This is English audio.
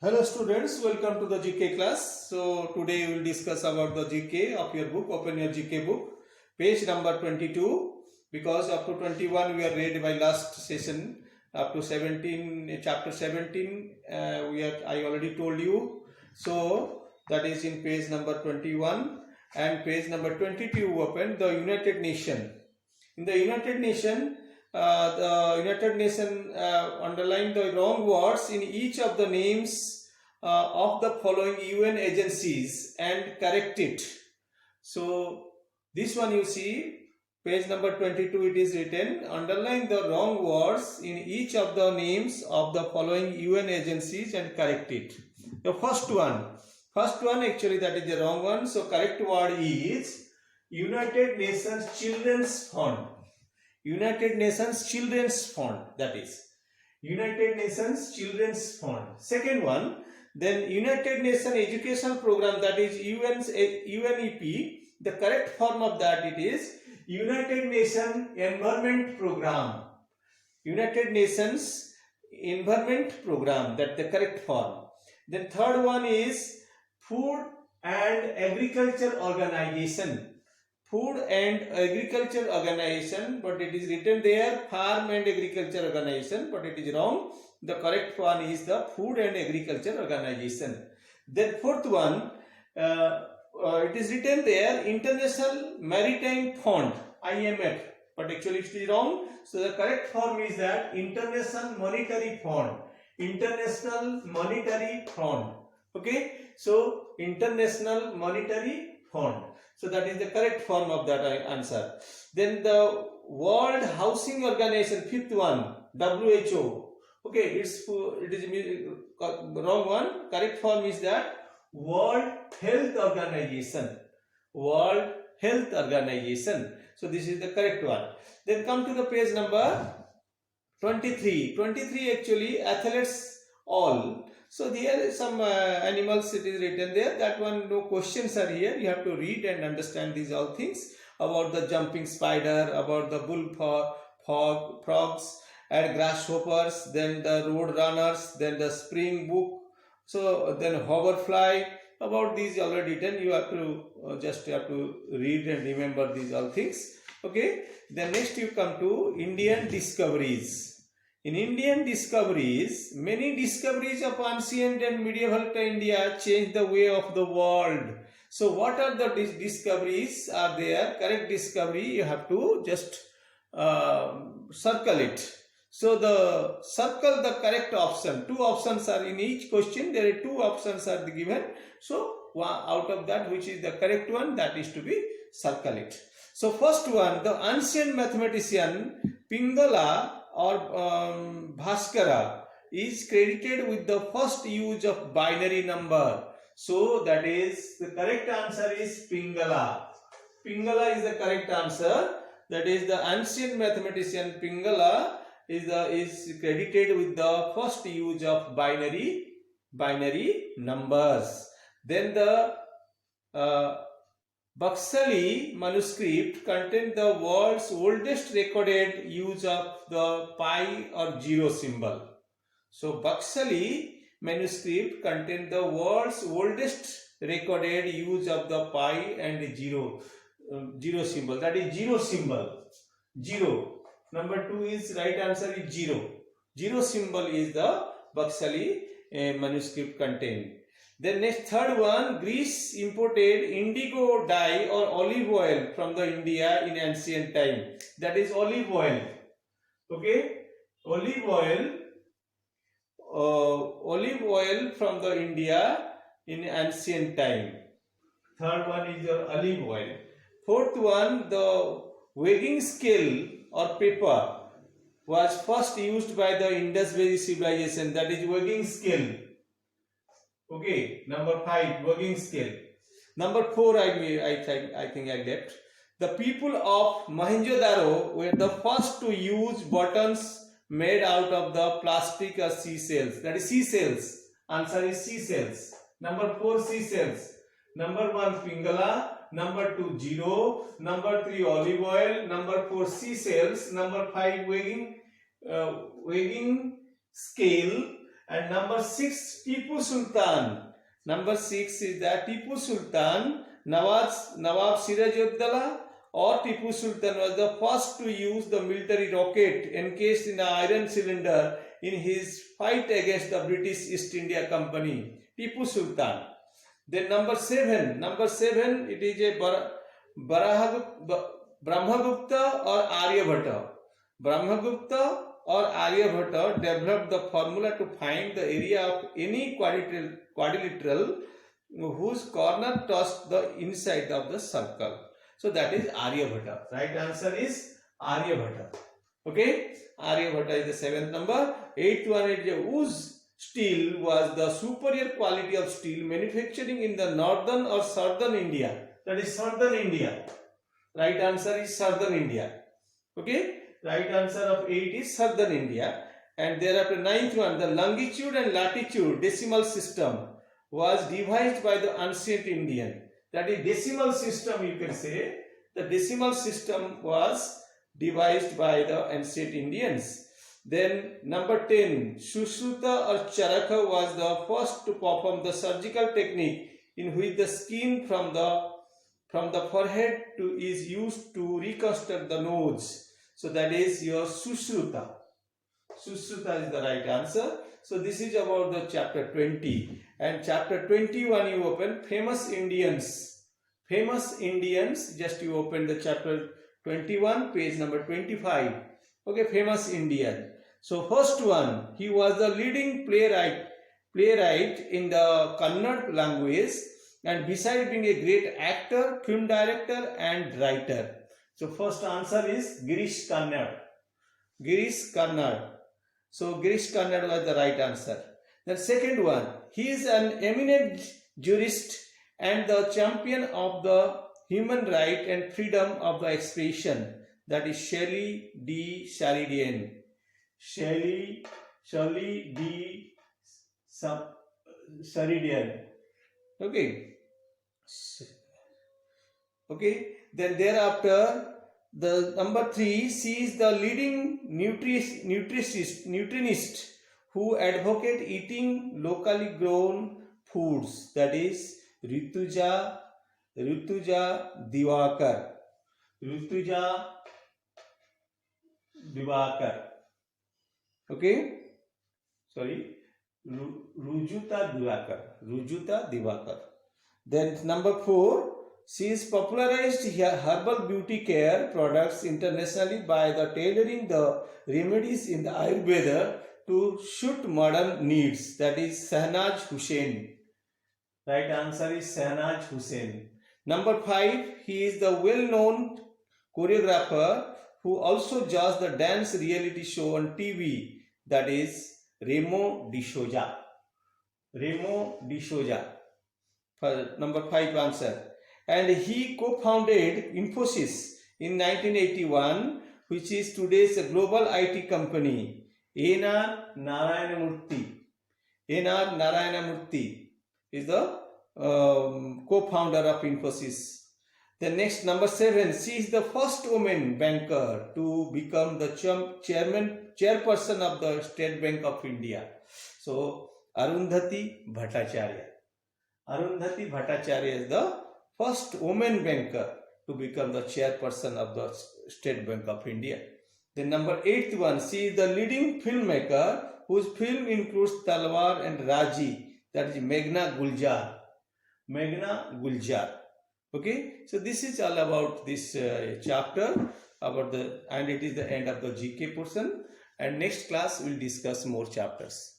Hello students, welcome to the GK class. So today we will discuss about the GK of your book. Open your GK book, page number 22, because up to 21 we are read by last session. Up to 17, chapter 17 I already told you. So that is in page number 21, and page number 22 open the United Nation. In the United Nation, underline the wrong words in each of the names of the following UN agencies and correct it. So this one you see, page number 22, it is written, underline the wrong words in each of the names of the following UN agencies and correct it. The first one actually that is the wrong one. So correct word is United Nations Children's Fund. United Nations Children's Fund, that is United Nations Children's Fund. Second one, then United Nations Education Program, that is UNEP. The correct form of that it is United Nations Environment Program. United Nations Environment Program, that the correct form. Then third one is Food and Agriculture Organization. Food and Agriculture Organization, but it is written there Farm and Agriculture Organization, but it is wrong. The correct one is the Food and Agriculture Organization. Then fourth one, it is written there International Maritime Fund, IMF, but actually it is wrong. So the correct form is that International Monetary Fund. International Monetary Fund. Okay, so International Monetary Fund. So that is the correct form of that answer. Then the World Housing Organization, fifth one, WHO. Okay, it is wrong one. Correct form is that World Health Organization. World Health Organization. So this is the correct one. Then come to the page number 23. 23 actually athletes all. So there is some animals it is written there. That one no questions are here. You have to read and understand these all things about the jumping spider, about the bull frogs and grasshoppers, then the road runners, then the spring book. So then hoverfly. About these already written. You have to just have to read and remember these all things. Okay. Then next you come to Indian discoveries. In Indian discoveries, many discoveries of ancient and medieval India changed the way of the world. So what are the discoveries are there? Correct discovery, you have to just circle it. So the circle the correct option. Two options are in each question. There are two options are given. So out of that, which is the correct one, that is to be circle it. So first one, the ancient mathematician Pingala or Bhaskara is credited with the first use of binary number. So that is the correct answer is Pingala. Pingala is the correct answer. That is the ancient mathematician Pingala is credited with the first use of binary numbers. Then the Bakshali manuscript contains the world's oldest recorded use of the pi or zero symbol. So Bakshali manuscript contains the world's oldest recorded use of the pi and zero symbol. That is zero symbol. Zero. Number 2 is right answer is zero. Zero symbol is the Bakshali manuscript contained. Then next third one, Greece imported indigo dye or olive oil from the India in ancient time. That is olive oil. Okay, olive oil from the India in ancient time. Third one is your olive oil. Fourth one, the weighing scale or paper was first used by the Indus Valley civilization. That is weighing scale. Okay, number 5, weighing scale. Number 4, I think I left. The people of Mohenjo-daro were the first to use buttons made out of the plastic or seashells. That is seashells. Answer is seashells. Number 4, seashells. Number 1, Pingala. Number 2, zero. Number 3, olive oil. Number 4, seashells. Number 5, weighing scale. And number 6, Tipu Sultan. Number 6 is that Tipu Sultan, Nawab Sirajuddaulah or Tipu Sultan was the first to use the military rocket encased in an iron cylinder in his fight against the British East India Company. Tipu Sultan. Then number 7, it is a Brahmagupta or Aryabhatta. Brahmagupta or Aryabhatta developed the formula to find the area of any quadrilateral whose corner touched the inside of the circle. So that is Aryabhatta. Right answer is Aryabhatta. Okay, Aryabhatta is the 7th number. 8th one is Uz steel was the superior quality of steel manufacturing in the northern or southern India. That is southern India. Right answer is southern India. Okay, right answer of 8 is southern India. And thereafter 9th one, the longitude and latitude decimal system was devised by the ancient Indian. That is decimal system, you can say. The decimal system was devised by the ancient Indians. Then number 10, Sushruta or Charaka was the first to perform the surgical technique in which the skin from the forehead is used to reconstruct the nose. So that is your Sushruta. Sushruta is the right answer. So this is about the chapter 20. And chapter 21 you open famous Indians. Famous Indians, just you open the chapter 21, page number 25. Okay, famous Indian. So first one, he was the leading playwright in the Kannada language, and besides being a great actor, film director and writer. So first answer is Girish Karnad. Girish Karnad. So Girish Karnad was the right answer. The second one, he is an eminent jurist and the champion of the human right and freedom of the expression. That is Shelley D. Sheridan. Shelley D. Sheridan. Okay. Okay. Then thereafter, the number 3, she is the leading nutritionist who advocate eating locally grown foods. That is Rituja Divakar. Rituja Divakar. Okay, sorry, Rujuta Divakar. Then number 4, she is popularized herbal beauty care products internationally by the tailoring the remedies in the Ayurveda to suit modern needs. That is Shahnaz Hussain. Right answer is Shahnaz Hussain. Number 5, he is the well-known choreographer who also judged the dance reality show on TV. That is Remo D'Souza. Remo D'Souza. For number 5 answer. And he co-founded Infosys in 1981, which is today's global IT company. N.R. Narayanamurthy. N.R. Narayanamurthy is the co-founder of Infosys. The next, number 7, she is the first woman banker to become the chairperson of the State Bank of India. So Arundhati Bhattacharya. Arundhati Bhattacharya is the first woman banker to become the chairperson of the State Bank of India. The number 8th one, she is the leading filmmaker whose film includes Talwar and Raji. That is Meghna Guljar. Meghna Guljar. Okay, so this is all about this chapter and it is the end of the GK portion, and next class we will discuss more chapters.